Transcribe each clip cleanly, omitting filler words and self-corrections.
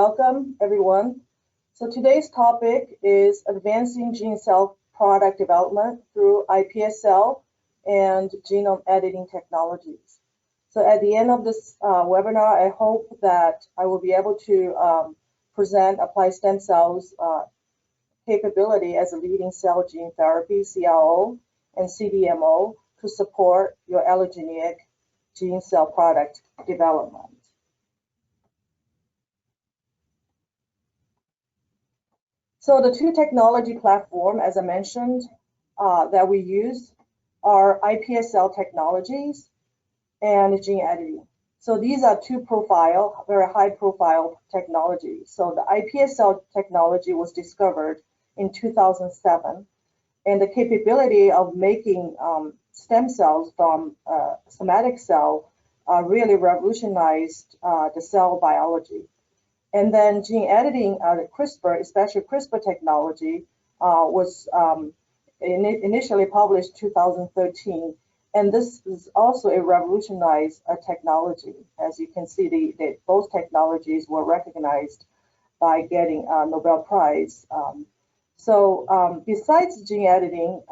Welcome, everyone. So today's topic is advancing gene cell product development through iPSC and genome editing technologies. So at the end of this webinar, I hope that I will be able to present applied stem cells capability as a leading cell gene therapy, CRO, and CDMO to support your allogeneic gene cell product development. So the two technology platforms, as I mentioned, that we use are iPSC technologies and gene editing. So these are two very high profile technologies. So the iPSC technology was discovered in 2007, and the capability of making stem cells from somatic cell really revolutionized the cell biology. And then gene editing, CRISPR, especially CRISPR technology, was initially published 2013. And this is also a revolutionized technology. As you can see, both technologies were recognized by getting a Nobel Prize. Besides gene editing,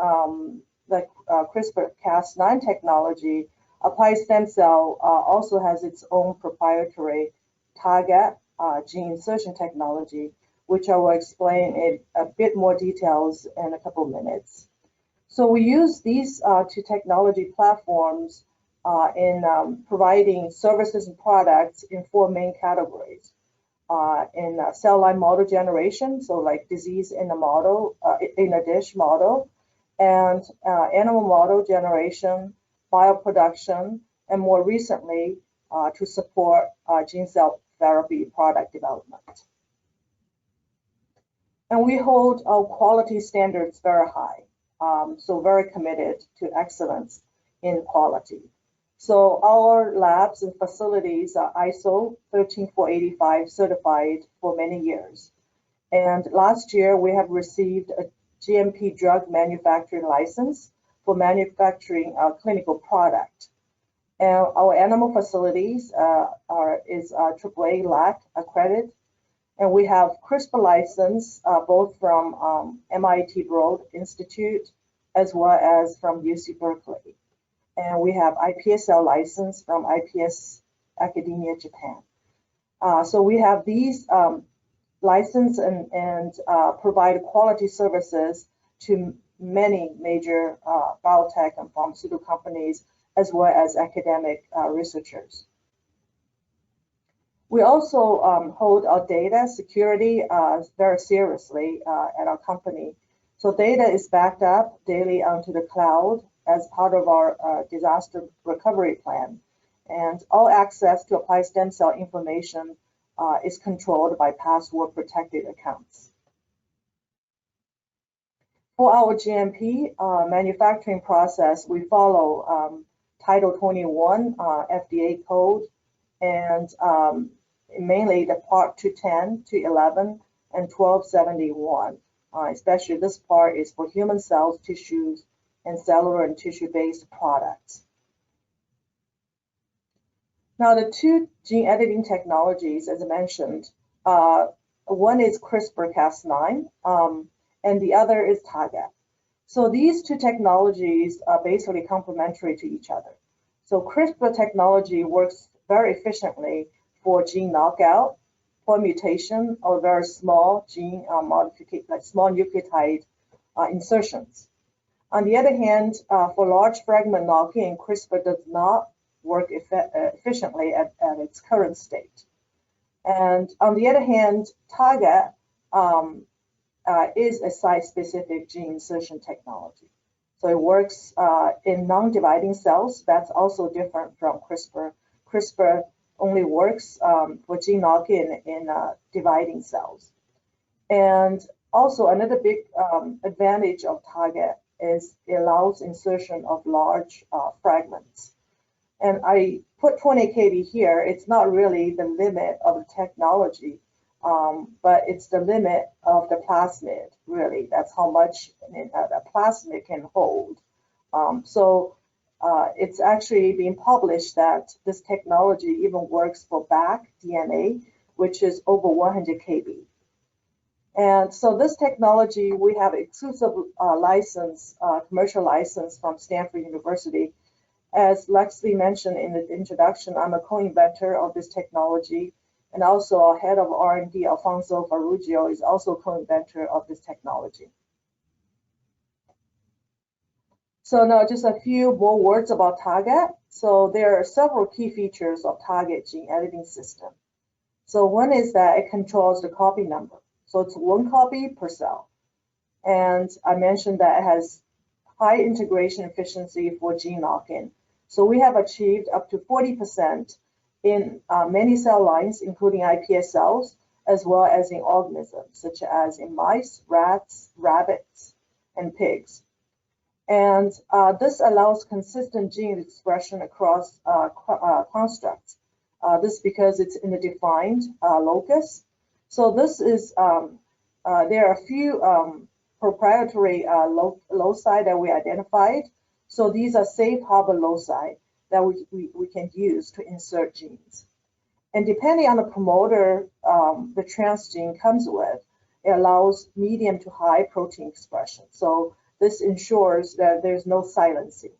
the CRISPR-Cas9 technology, applied stem cell also has its own proprietary TARGATT gene insertion technology, which I will explain in a bit more details in a couple of minutes. So we use these two technology platforms in providing services and products in four main categories. In cell line model generation, so like disease in a model, in a dish model, and animal model generation, bioproduction, and more recently to support gene cell therapy product development. And we hold our quality standards very high, so very committed to excellence in quality. So our labs and facilities are ISO 13485 certified for many years. And last year, we have received a GMP drug manufacturing license for manufacturing a clinical product. And our animal facilities is AAA LAC accredited, and we have CRISPR license both from MIT Broad Institute as well as from UC Berkeley. And we have iPSC license from IPS Academia Japan. So we have these license and provide quality services to many major biotech and pharmaceutical companies, as well as academic researchers. We also hold our data security very seriously at our company. So data is backed up daily onto the cloud as part of our disaster recovery plan. And all access to applied stem cell information is controlled by password protected accounts. For our GMP manufacturing process, we follow Title 21 FDA code, and mainly the Part 210, 211, and 1271. Especially this part is for human cells, tissues, and cellular and tissue-based products. Now, the two gene editing technologies, as I mentioned, one is CRISPR-Cas9, and the other is TARGATT. So these two technologies are basically complementary to each other. So CRISPR technology works very efficiently for gene knockout, for mutation, or very small gene modification, like small nucleotide insertions. On the other hand, for large fragment knocking, CRISPR does not work efficiently at its current state. And on the other hand, TARGATT is a site-specific gene insertion technology. So it works in non-dividing cells. That's also different from CRISPR. CRISPR only works for gene knocking in dividing cells. And also another big advantage of TARGATT is it allows insertion of large fragments. And I put 20 kb here. It's not really the limit of the technology, but it's the limit of the plasmid, really. That's how much the plasmid can hold. It's actually been published that this technology even works for back DNA, which is over 100 kb. And so this technology, we have exclusive license, commercial license from Stanford University. As Lexley mentioned in the introduction, I'm a co-inventor of this technology, and also our head of R&D, Alfonso Farruggio, is also co-inventor of this technology. So now just a few more words about TARGATT. So there are several key features of TARGATT gene editing system. So one is that it controls the copy number. So it's 1 copy per cell. And I mentioned that it has high integration efficiency for gene lock-in. So we have achieved up to 40% in many cell lines, including iPS cells, as well as in organisms, such as in mice, rats, rabbits, and pigs. And this allows consistent gene expression across constructs. This is because it's in a defined locus. So this is, there are a few proprietary loci that we identified. So these are safe harbor loci that we can use to insert genes. And depending on the promoter the transgene comes with, it allows medium to high protein expression. So this ensures that there's no silencing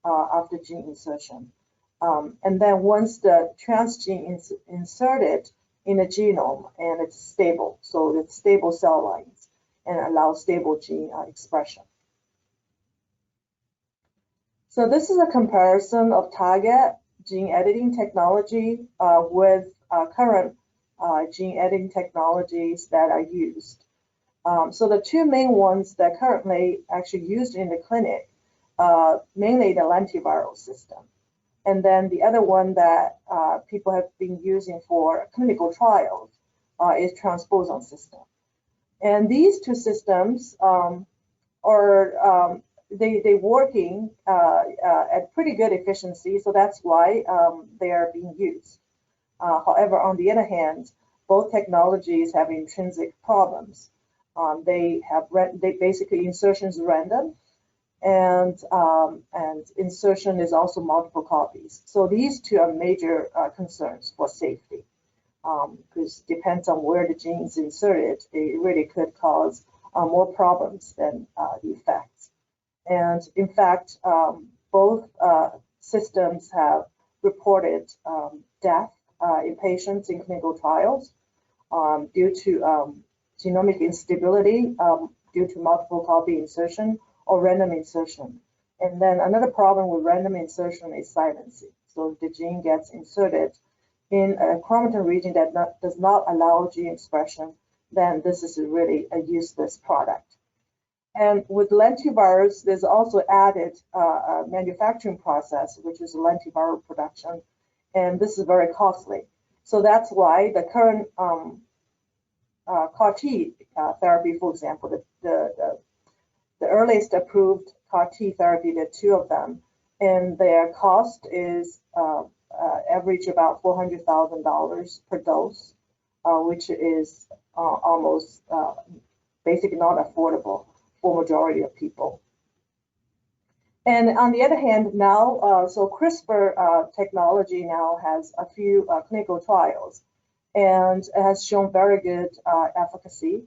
after gene insertion. And then once the transgene is inserted in the genome and it's stable, so it's stable cell lines and allows stable gene expression. So this is a comparison of TARGATT gene editing technology with current gene editing technologies that are used. So the two main ones that currently actually used in the clinic, mainly the lentiviral system. And then the other one that people have been using for clinical trials is transposon system. And these two systems are they working at pretty good efficiency, so that's why they are being used. However, on the other hand, both technologies have intrinsic problems. They basically insertion is random, and insertion is also multiple copies. So these two are major concerns for safety, because depends on where the gene is inserted, it really could cause more problems than the effects. And in fact, both systems have reported death in patients in clinical trials due to genomic instability due to multiple copy insertion or random insertion. And then another problem with random insertion is silencing. So if the gene gets inserted in a chromatin region that does not allow gene expression, then this is really a useless product. And with lentivirus, there's also added a manufacturing process, which is lentiviral production, and this is very costly. So that's why the current CAR-T therapy, for example, the earliest approved CAR-T therapy, there are two of them, and their cost is average about $400,000 per dose, which is almost basically not affordable for majority of people. And on the other hand, now, so CRISPR technology now has a few clinical trials, and it has shown very good efficacy.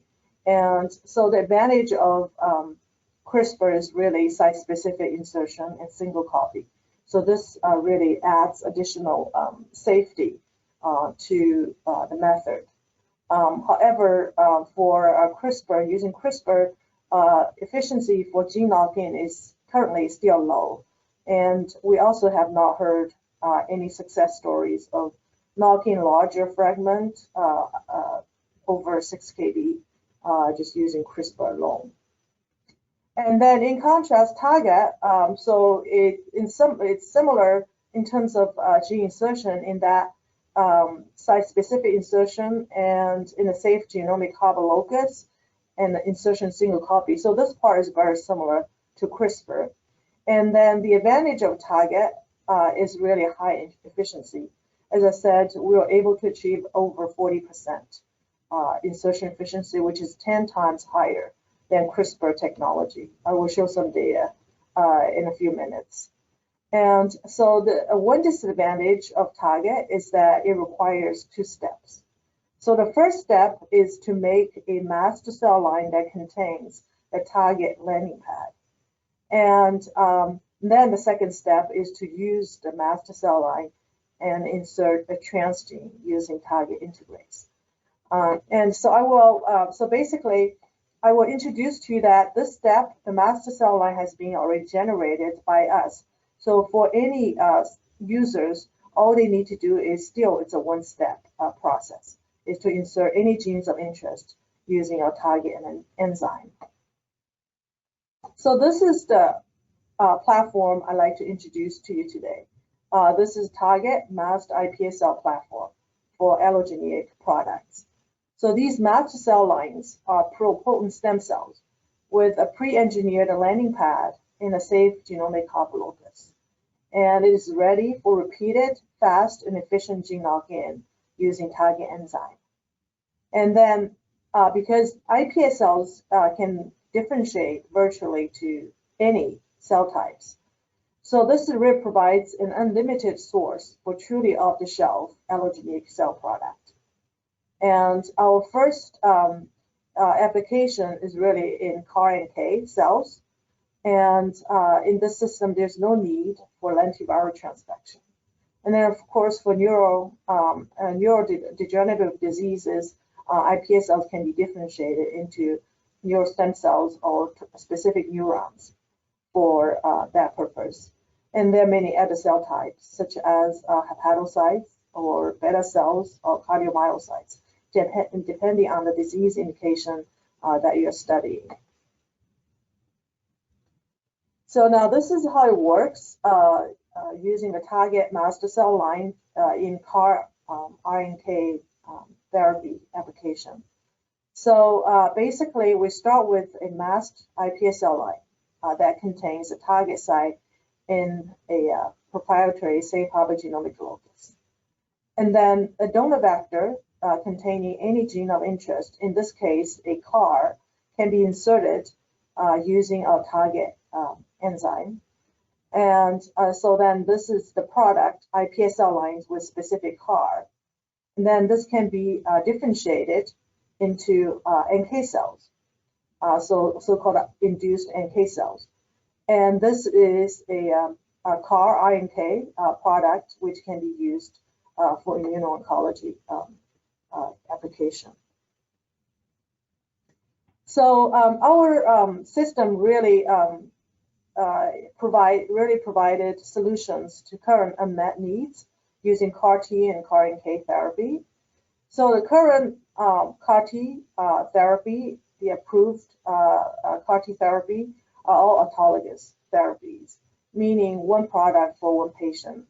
And so the advantage of CRISPR is really site-specific insertion and single copy. So this really adds additional safety to the method. However, for CRISPR, using CRISPR, efficiency for gene lock-in is currently still low. And we also have not heard any success stories of knocking larger fragment over 6 kb just using CRISPR alone. And then in contrast, TARGATT, so it's similar in terms of gene insertion in that site-specific insertion and in a safe genomic harbor locus and the insertion single copy. So this part is very similar to CRISPR. And then the advantage of TARGATT is really high efficiency. As I said, we were able to achieve over 40% insertion efficiency, which is 10 times higher than CRISPR technology. I will show some data in a few minutes. And so the one disadvantage of TARGATT is that it requires 2 steps. So the first step is to make a master cell line that contains the target landing pad. And then the second step is to use the master cell line and insert a transgene using target integrase. And so I will, so basically, I will introduce to you that this step, the master cell line has been already generated by us. So for any users, all they need to do is still, it's a one-step process, is to insert any genes of interest using our target and an enzyme. So this is the platform I'd like to introduce to you today. This is Target Masked iPSC platform for allogeneic products. So these master cell lines are pluripotent stem cells with a pre-engineered landing pad in a safe genomic copy locus. And it is ready for repeated, fast, and efficient gene lock-in using target enzyme. And then because iPS cells can differentiate virtually to any cell types, so this really provides an unlimited source for truly off-the-shelf allogeneic cell product. And our first application is really in CAR-NK cells. And in this system, there's no need for lentiviral transfection. And then, of course, for neurodegenerative diseases, iPS cells can be differentiated into neurostem cells or specific neurons for that purpose. And there are many other cell types, such as hepatocytes or beta cells or cardiomyocytes, depending on the disease indication that you're studying. So now this is how it works using the target master cell line in CAR-NK therapy application. So basically, we start with a masked iPS cell line that contains a target site in a proprietary safe harbor genomic locus. And then a donor vector containing any gene of interest, in this case, a CAR, can be inserted using our target enzyme. And so then this is the product, iPS cell lines with specific CAR. And then this can be differentiated into NK cells, so-called induced NK cells. And this is a CAR-NK product which can be used for immuno-oncology application. So our system really provided solutions to current unmet needs using CAR-T and CAR-NK therapy. So the current CAR-T therapy, the approved CAR-T therapy, are all autologous therapies, meaning one product for one patient.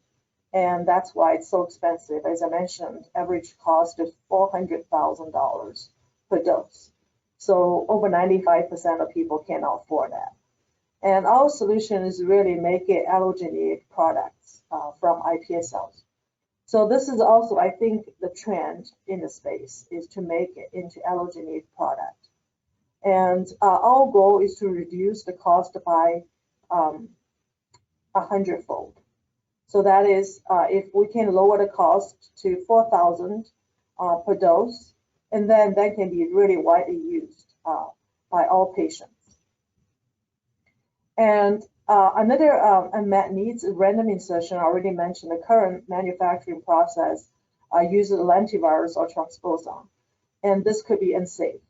And that's why it's so expensive. As I mentioned, average cost is $400,000 per dose. So over 95% of people cannot afford that. And our solution is really make it allogeneic products from iPS cells. So this is also, I think, the trend in the space is to make it into allogeneic product. And our goal is to reduce the cost by 100-fold. So that is, if we can lower the cost to $4,000 per dose, and then that can be really widely used by all patients. And another unmet needs is random insertion. I already mentioned the current manufacturing process uses lentivirus or transposon, and this could be unsafe.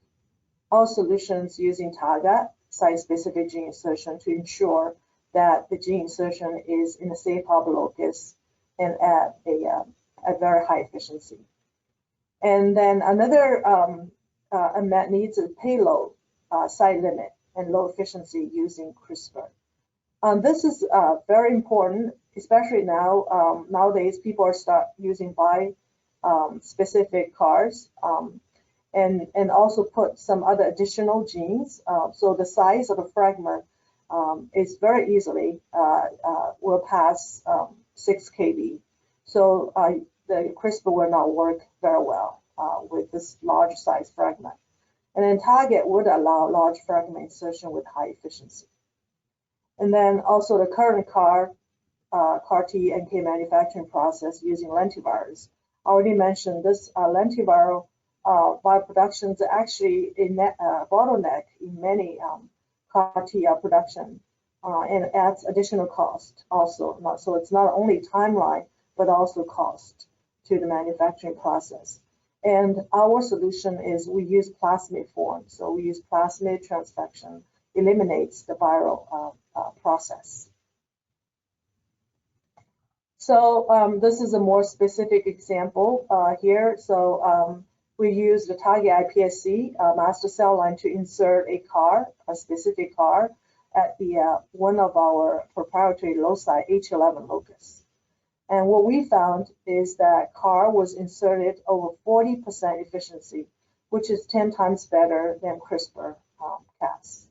All solutions using TARGATT, site-specific gene insertion, to ensure that the gene insertion is in a safe harbor locus and at a very high efficiency. And then another unmet needs is payload, site limit, and low efficiency using CRISPR. This is very important, especially now. Nowadays, people are using bi-specific CARs and also put some other additional genes. So the size of the fragment is very easily will pass 6 kb. So the CRISPR will not work very well with this large size fragment. And then Target would allow large fragment insertion with high efficiency. And then also the current CAR-T NK manufacturing process using lentivirus. I already mentioned this lentiviral bioproduction is actually a bottleneck in many CAR-T production and adds additional cost also. So it's not only timeline, but also cost to the manufacturing process. And our solution is we use plasmid form. So we use plasmid transfection, eliminates the viral process. So this is a more specific example here. So we use the target iPSC master cell line to insert a CAR, a specific CAR, at the one of our proprietary loci, H11 locus. And what we found is that CAR was inserted over 40% efficiency, which is 10 times better than CRISPR-Cas.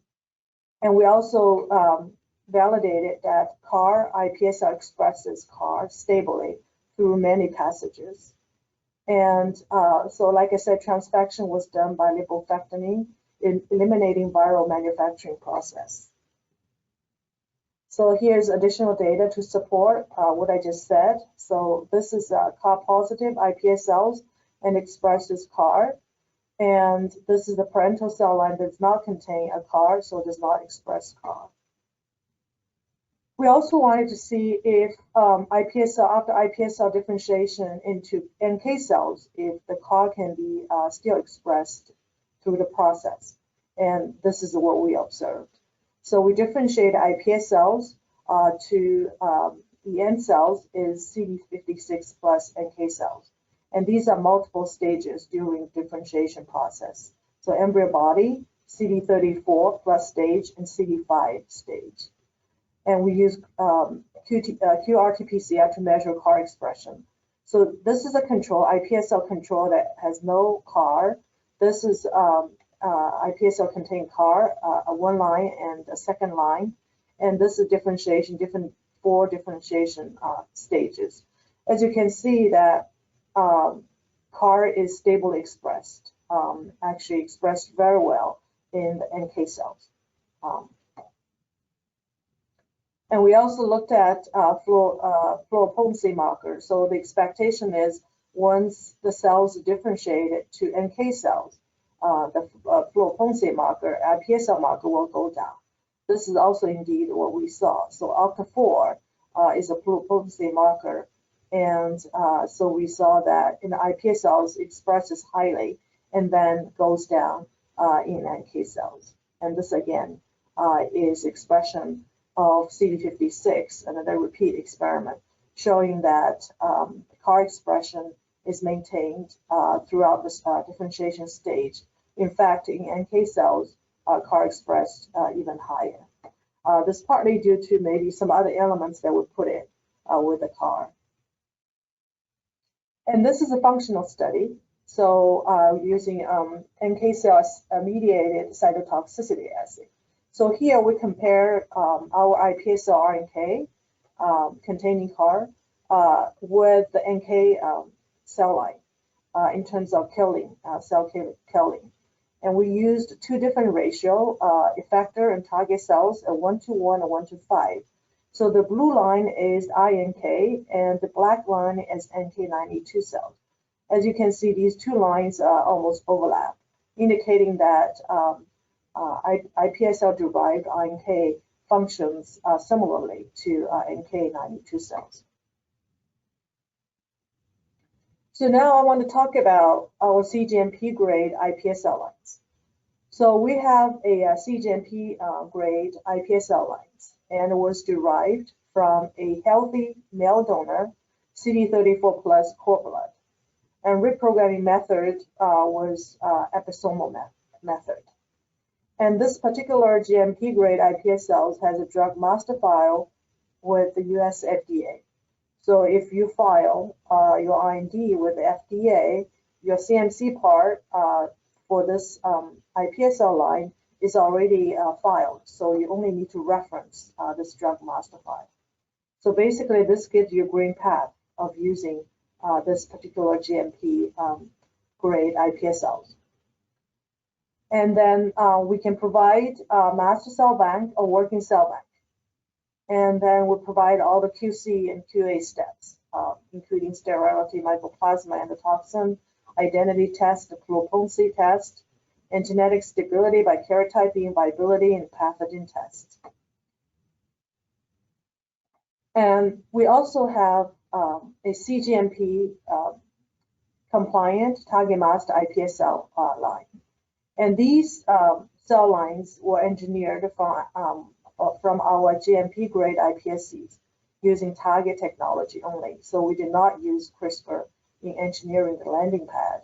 And we also validated that CAR iPSC expresses CAR stably through many passages. And so, like I said, transfection was done by lipofectomy, eliminating viral manufacturing process. So here's additional data to support what I just said. So this is CAR-positive iPS cells and expresses CAR. And this is the parental cell line that does not contain a CAR, so does not express CAR. We also wanted to see if iPS cell, after iPS cell differentiation into NK cells, if the CAR can be still expressed through the process. And this is what we observed. So we differentiate iPS cells to the end cells is CD56 plus NK cells. And these are multiple stages during differentiation process. So embryo body, CD34 plus stage, and CD5 stage. And we use qRT-PCR to measure CAR expression. So this is a control, iPS cell control that has no CAR. This is iPS cell contain CAR, one line and a second line. And this is differentiation, four differentiation stages. As you can see that CAR is stably expressed, actually expressed very well in the NK cells. And we also looked at fluoropotency marker. So the expectation is once the cells are differentiated to NK cells, the fluoropotency marker, iPS cell marker will go down. This is also indeed what we saw. So OCTA4 is a fluoropotency marker. And so we saw that in the iPS cells expresses highly and then goes down in NK cells. And this again is expression of CD56, another repeat experiment, showing that CAR expression is maintained throughout this differentiation stage. In fact, in NK cells, CAR expressed even higher. This partly due to maybe some other elements that were put in with the CAR. And this is a functional study. So using NK cells mediated cytotoxicity assay. So here we compare our iPSC-CAR-NK containing CAR with the NK cell line in terms of killing, cell killing. And we used two different ratio, effector and target cells, a 1:1 and 1:5. So the blue line is iNK and the black line is NK92 cells. As you can see, these two lines almost overlap, indicating that iPS cell-derived iNK functions similarly to NK92 cells. So now I want to talk about our cGMP grade iPS cell lines. So we have a cGMP grade iPS cell lines, and it was derived from a healthy male donor, CD34 plus cord blood. And reprogramming method was episomal method. And this particular GMP grade iPS cells has a drug master file with the US FDA. So if you file your IND with the FDA, your CMC part for this iPS cell line is already filed. So you only need to reference this drug master file. So basically this gives you a green path of using this particular GMP grade iPS cells. And then we can provide master cell bank or working cell bank. And then we'll provide all the QC and QA steps, including sterility, mycoplasma, endotoxin, identity test, the potency test, and genetic stability by karyotyping, viability, and pathogen tests. And we also have a CGMP compliant target masked iPSC line. And these cell lines were engineered from our GMP grade iPSCs using target technology only. So we did not use CRISPR in engineering the landing pad.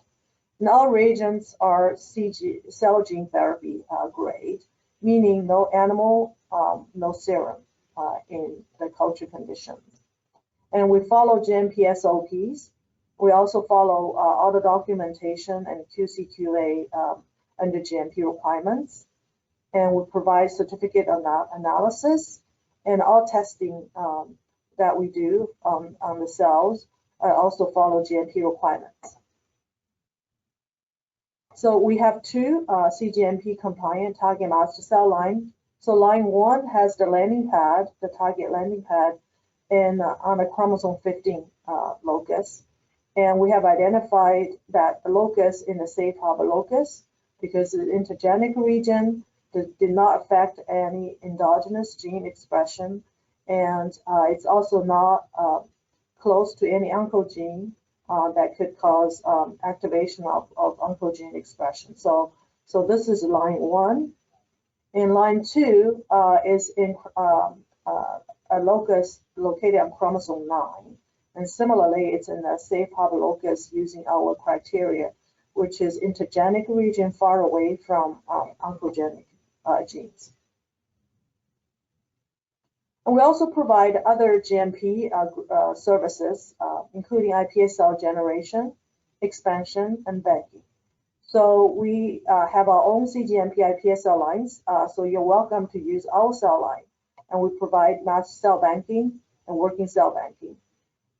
And our reagents are cell gene therapy grade, meaning no animal, no serum in the culture conditions. And we follow GMP SOPs. We also follow all the documentation and QC/QA under GMP requirements. And we provide certificate analysis, and all testing that we do on the cells also follow GMP requirements. So we have two CGMP compliant target master cell lines. So line 1 has the landing pad, the target landing pad, on a chromosome 15 locus. And we have identified that the locus in the safe harbor locus because the intergenic region did not affect any endogenous gene expression. And it's also not close to any oncogene that could cause activation of oncogene expression. So this is line 1. And line 2 is in a locus located on chromosome 9. And similarly, it's in a safe harbor locus using our criteria, which is intergenic region far away from oncogenic genes. And we also provide other GMP services, including iPSC generation, expansion, and banking. So we have our own CGMP iPSC lines, so you're welcome to use our cell line. And we provide master cell banking and working cell banking.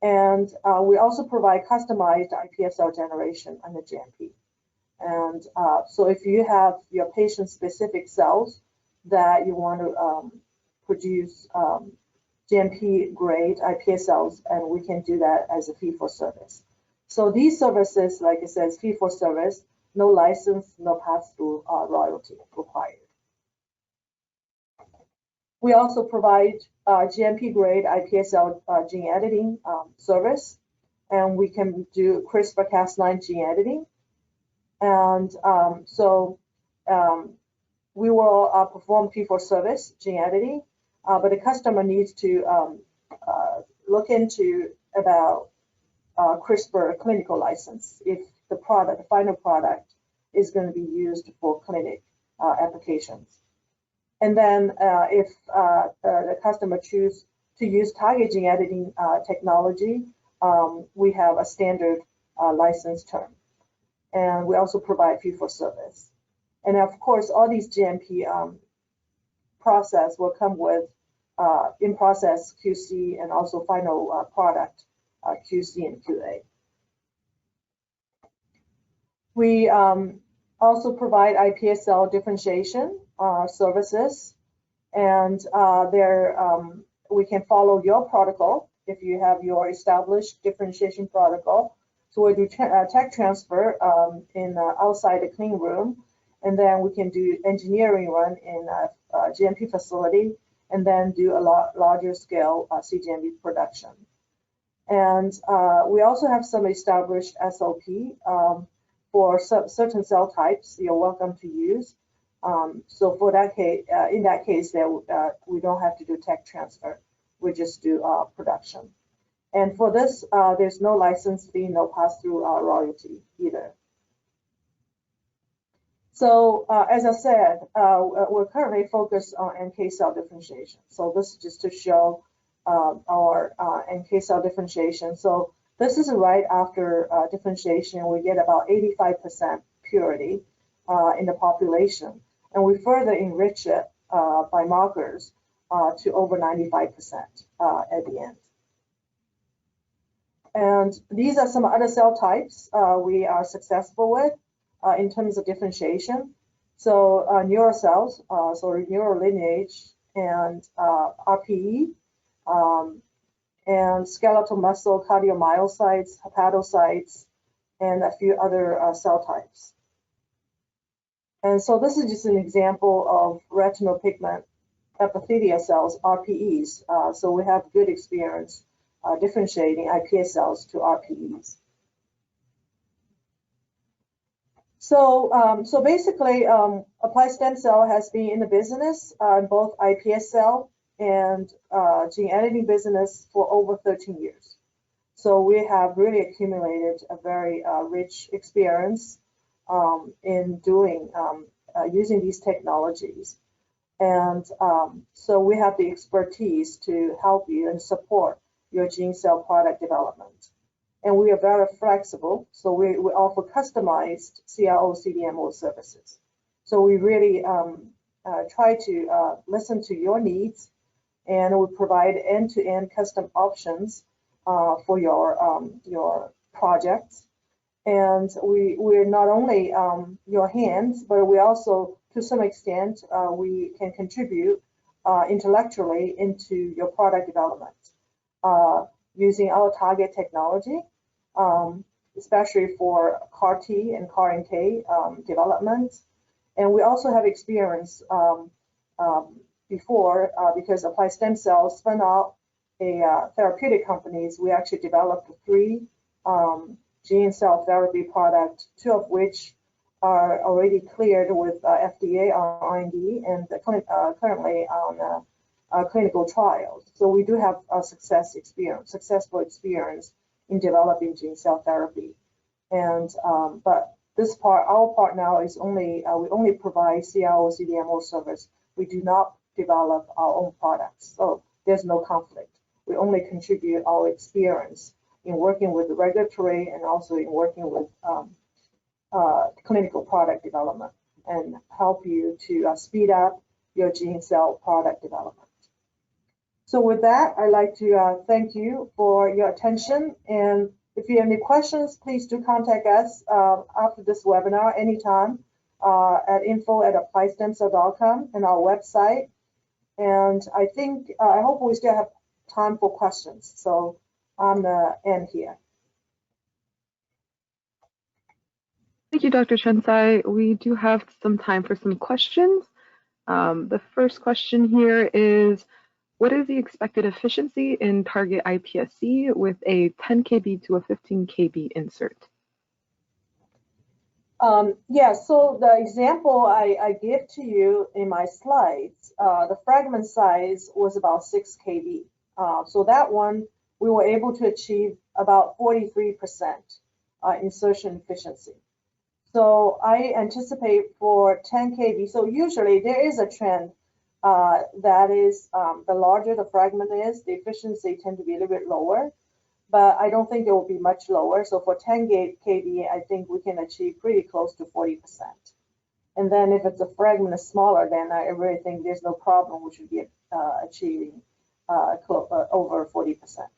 And we also provide customized iPSC generation under GMP. And so if you have your patient-specific cells that you want to produce GMP-grade iPSCs, and we can do that as a fee-for-service. So these services, like I said, fee-for-service, no license, no pass-through royalty required. We also provide GMP-grade iPSC gene editing service, and we can do CRISPR-Cas9 gene editing. And we will perform fee-for-service gene editing, but the customer needs to look into about CRISPR clinical license if the final product is going to be used for clinic applications. And then if the customer chooses to use target gene editing technology, we have a standard license term. And we also provide fee-for-service. And of course, all these GMP process will come with in-process QC and also final product QC and QA. We also provide iPSC differentiation services, and we can follow your protocol if you have your established differentiation protocol. So we do tech transfer outside the clean room, and then we can do engineering run in a GMP facility, and then do a larger scale CGMP production. And we also have some established SOP for certain cell types you're welcome to use. So for that case, in that case, we don't have to do tech transfer. We just do production. And for this, there's no license fee, no pass-through royalty either. So as I said, we're currently focused on NK cell differentiation. So this is just to show our NK cell differentiation. So this is right after differentiation, we get about 85% purity in the population. And we further enrich it by markers to over 95% at the end. And these are some other cell types we are successful with in terms of differentiation. So neural cells, so neural lineage, and RPE, and skeletal muscle, cardiomyocytes, hepatocytes, and a few other cell types. And so this is just an example of retinal pigment epithelial cells, RPEs. So we have good experience differentiating iPS cells to RPEs. So basically, Applied Stem Cell has been in the business, both iPS cell and gene editing business for over 13 years. So we have really accumulated a very rich experience in doing using these technologies. And so we have the expertise to help you and support your gene cell product development. And we are very flexible, so we offer customized CRO/CDMO services. So we really try to listen to your needs, and we provide end-to-end custom options for your projects. And we're not only your hands, but we also, to some extent, we can contribute intellectually into your product development using our TARGATT technology, especially for CAR-T and CAR-NK development. And we also have experience before, because Applied Stem Cells spun out a therapeutic companies. We actually developed 3 gene cell therapy products, 2 of which are already cleared with FDA on IND and currently on clinical trials. So we do have a successful experience in developing gene cell therapy. And but this part, our part now is only we only provide CRO/CDMO service. We do not develop our own products, so there's no conflict. We only contribute our experience in working with the regulatory and also in working with clinical product development and help you to speed up your gene cell product development. So with that, I'd like to thank you for your attention. And if you have any questions, please do contact us after this webinar anytime at info@appliedstemcell.com and our website. And I think, I hope we still have time for questions. So I'm gonna end here. Thank you, Dr. Chen-Tsai. We do have some time for some questions. The first question here is, what is the expected efficiency in target iPSC with a 10 kb to a 15 kb insert? Yeah, so the example I give to you in my slides, the fragment size was about 6 kb. So that one, we were able to achieve about 43% insertion efficiency. So I anticipate for 10 kb, so usually there is a trend that is the larger the fragment is, the efficiency tend to be a little bit lower, but I don't think it will be much lower. So for 10 kb, I think we can achieve pretty close to 40%. And then if it's a fragment is smaller, then I really think there's no problem. We should be achieving over 40%.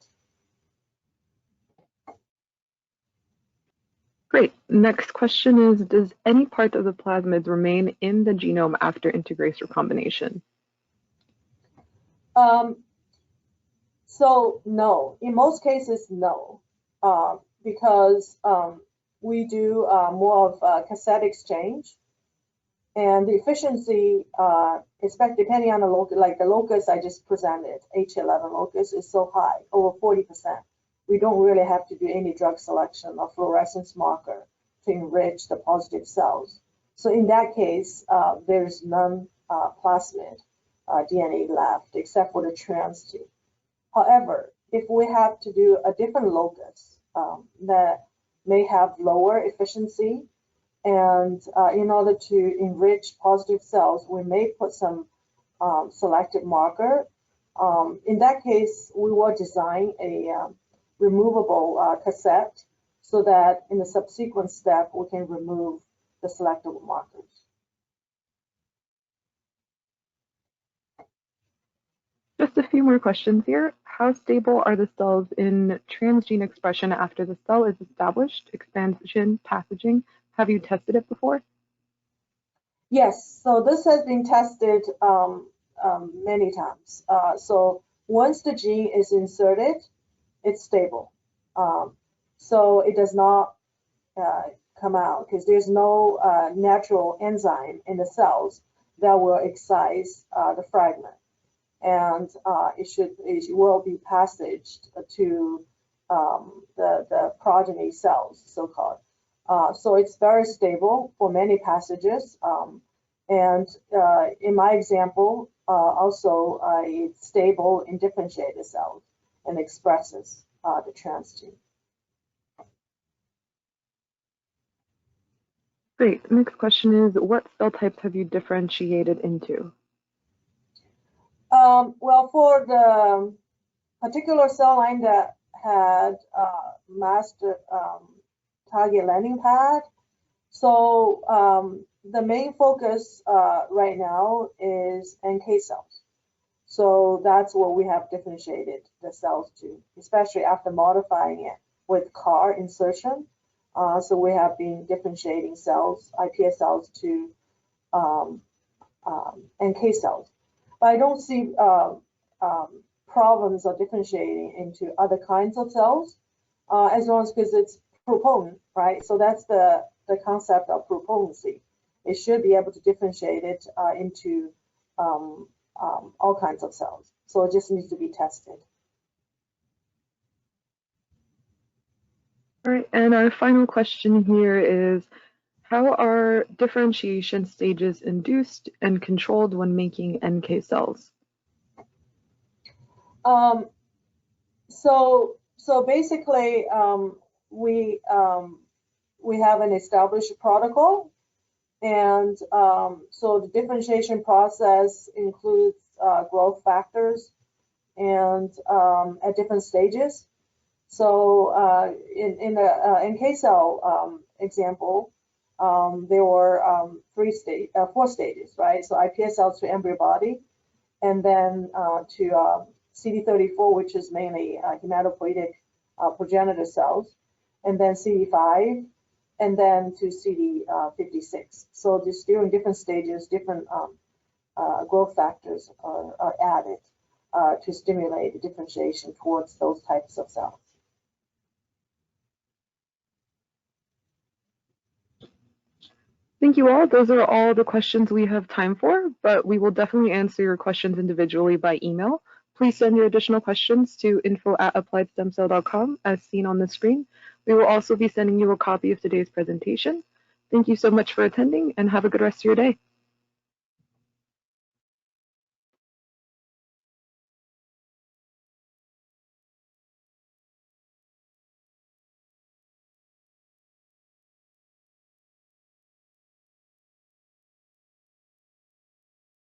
Great. Next question is, does any part of the plasmids remain in the genome after integrase recombination? So no, in most cases, no, because we do more of cassette exchange, and the efficiency, especially depending on the locus, like the locus I just presented, H11 locus is so high, over 40%. We don't really have to do any drug selection or fluorescence marker to enrich the positive cells. So in that case, there's none plasmid DNA left except for the transgene. However, if we have to do a different locus that may have lower efficiency, and in order to enrich positive cells, we may put some selective marker. In that case, we will design a removable cassette so that in the subsequent step, we can remove the selectable markers. Just a few more questions here. How stable are the cells in transgene expression after the cell is established, expansion, passaging? Have you tested it before? Yes, so this has been tested many times. So once the gene is inserted, it's stable. So it does not come out, because there's no natural enzyme in the cells that will excise the fragment, and it will be passaged to the progeny cells, so-called. So it's very stable for many passages, and in my example, also it's stable in differentiated cells and expresses the transgene. Great. Next question is, what cell types have you differentiated into? Well, for the particular cell line that had master target landing pad, so the main focus right now is NK cells. So that's what we have differentiated the cells to, especially after modifying it with CAR insertion. So we have been differentiating cells, iPS cells, to NK cells. But I don't see problems of differentiating into other kinds of cells, as long as, because it's propotent, right? So that's the concept of propotency. It should be able to differentiate it into all kinds of cells. So it just needs to be tested. All right, and our final question here is, how are differentiation stages induced and controlled when making NK cells? So basically, we have an established protocol, and so the differentiation process includes growth factors and at different stages. So in the NK cell example, there were 4 stages, right? So iPS cells to embryo body, and then to CD34, which is mainly hematopoietic progenitor cells, and then CD5, and then to CD56. So just during different stages, different growth factors are added to stimulate the differentiation towards those types of cells. Thank you all. Those are all the questions we have time for, but we will definitely answer your questions individually by email. Please send your additional questions to info@appliedstemcell.com as seen on the screen. We will also be sending you a copy of today's presentation. Thank you so much for attending, and have a good rest of your day.